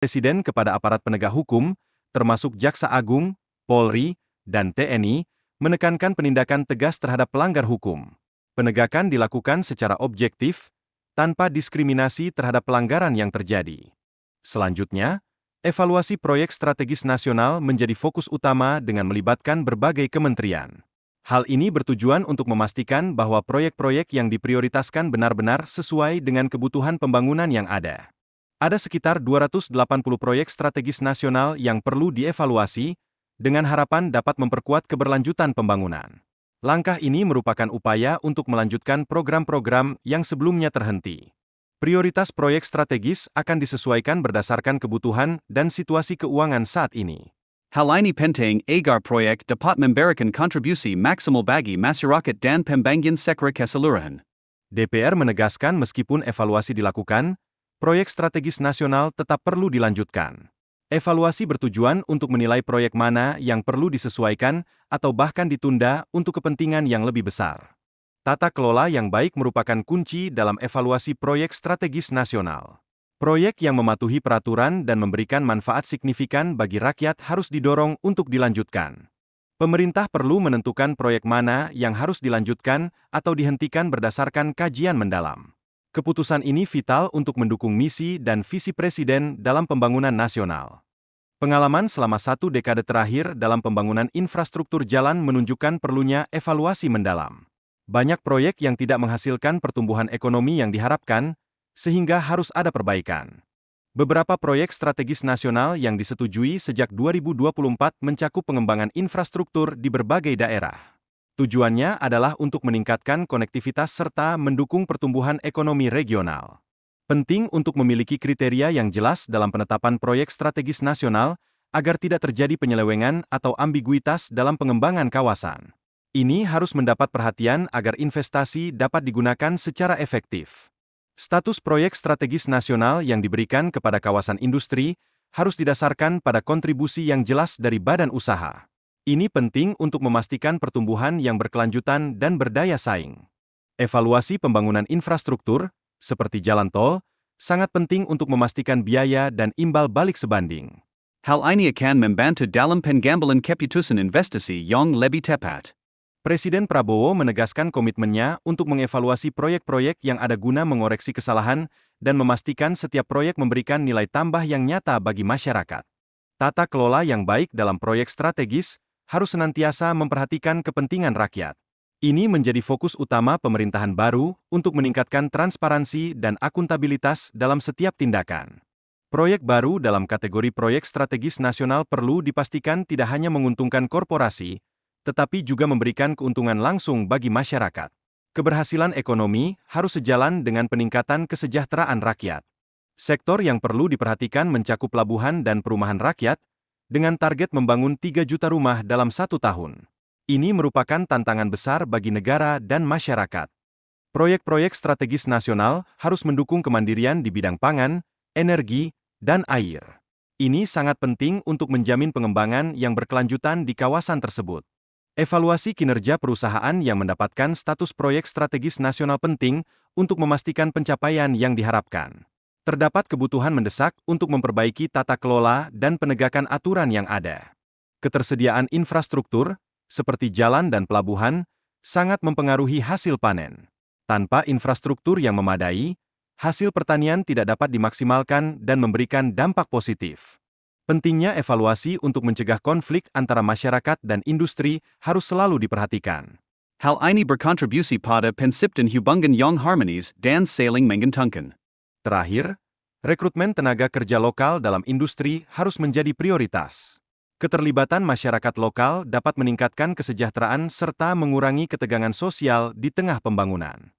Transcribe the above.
Presiden kepada aparat penegak hukum, termasuk Jaksa Agung, Polri, dan TNI, menekankan penindakan tegas terhadap pelanggar hukum. Penegakan dilakukan secara objektif, tanpa diskriminasi terhadap pelanggaran yang terjadi. Selanjutnya, evaluasi proyek strategis nasional menjadi fokus utama dengan melibatkan berbagai kementerian. Hal ini bertujuan untuk memastikan bahwa proyek-proyek yang diprioritaskan benar-benar sesuai dengan kebutuhan pembangunan yang ada. Ada sekitar 280 proyek strategis nasional yang perlu dievaluasi, dengan harapan dapat memperkuat keberlanjutan pembangunan. Langkah ini merupakan upaya untuk melanjutkan program-program yang sebelumnya terhenti. Prioritas proyek strategis akan disesuaikan berdasarkan kebutuhan dan situasi keuangan saat ini. Hal ini penting agar proyek dapat memberikan kontribusi maksimal bagi masyarakat dan pembangunan secara keseluruhan. DPR menegaskan meskipun evaluasi dilakukan, proyek strategis nasional tetap perlu dilanjutkan. Evaluasi bertujuan untuk menilai proyek mana yang perlu disesuaikan atau bahkan ditunda untuk kepentingan yang lebih besar. Tata kelola yang baik merupakan kunci dalam evaluasi proyek strategis nasional. Proyek yang mematuhi peraturan dan memberikan manfaat signifikan bagi rakyat harus didorong untuk dilanjutkan. Pemerintah perlu menentukan proyek mana yang harus dilanjutkan atau dihentikan berdasarkan kajian mendalam. Keputusan ini vital untuk mendukung misi dan visi Presiden dalam pembangunan nasional. Pengalaman selama 1 dekade terakhir dalam pembangunan infrastruktur jalan menunjukkan perlunya evaluasi mendalam. Banyak proyek yang tidak menghasilkan pertumbuhan ekonomi yang diharapkan, sehingga harus ada perbaikan. Beberapa proyek strategis nasional yang disetujui sejak 2024 mencakup pengembangan infrastruktur di berbagai daerah. Tujuannya adalah untuk meningkatkan konektivitas serta mendukung pertumbuhan ekonomi regional. Penting untuk memiliki kriteria yang jelas dalam penetapan proyek strategis nasional, agar tidak terjadi penyelewengan atau ambiguitas dalam pengembangan kawasan. Ini harus mendapat perhatian agar investasi dapat digunakan secara efektif. Status proyek strategis nasional yang diberikan kepada kawasan industri harus didasarkan pada kontribusi yang jelas dari badan usaha. Ini penting untuk memastikan pertumbuhan yang berkelanjutan dan berdaya saing. Evaluasi pembangunan infrastruktur, seperti jalan tol, sangat penting untuk memastikan biaya dan imbal balik sebanding. Hal ini akan membantu dalam pengambilan keputusan investasi yang lebih tepat. Presiden Prabowo menegaskan komitmennya untuk mengevaluasi proyek-proyek yang ada guna mengoreksi kesalahan dan memastikan setiap proyek memberikan nilai tambah yang nyata bagi masyarakat. Tata kelola yang baik dalam proyek strategis harus senantiasa memperhatikan kepentingan rakyat. Ini menjadi fokus utama pemerintahan baru untuk meningkatkan transparansi dan akuntabilitas dalam setiap tindakan. Proyek baru dalam kategori proyek strategis nasional perlu dipastikan tidak hanya menguntungkan korporasi, tetapi juga memberikan keuntungan langsung bagi masyarakat. Keberhasilan ekonomi harus sejalan dengan peningkatan kesejahteraan rakyat. Sektor yang perlu diperhatikan mencakup pelabuhan dan perumahan rakyat, dengan target membangun 3 juta rumah dalam 1 tahun. Ini merupakan tantangan besar bagi negara dan masyarakat. Proyek-proyek strategis nasional harus mendukung kemandirian di bidang pangan, energi, dan air. Ini sangat penting untuk menjamin pengembangan yang berkelanjutan di kawasan tersebut. Evaluasi kinerja perusahaan yang mendapatkan status proyek strategis nasional penting untuk memastikan pencapaian yang diharapkan. Terdapat kebutuhan mendesak untuk memperbaiki tata kelola dan penegakan aturan yang ada. Ketersediaan infrastruktur, seperti jalan dan pelabuhan, sangat mempengaruhi hasil panen. Tanpa infrastruktur yang memadai, hasil pertanian tidak dapat dimaksimalkan dan memberikan dampak positif. Pentingnya evaluasi untuk mencegah konflik antara masyarakat dan industri harus selalu diperhatikan. Hal ini berkontribusi pada penciptaan hubungan yang harmonis dan saling menguntungkan. Terakhir, rekrutmen tenaga kerja lokal dalam industri harus menjadi prioritas. Keterlibatan masyarakat lokal dapat meningkatkan kesejahteraan serta mengurangi ketegangan sosial di tengah pembangunan.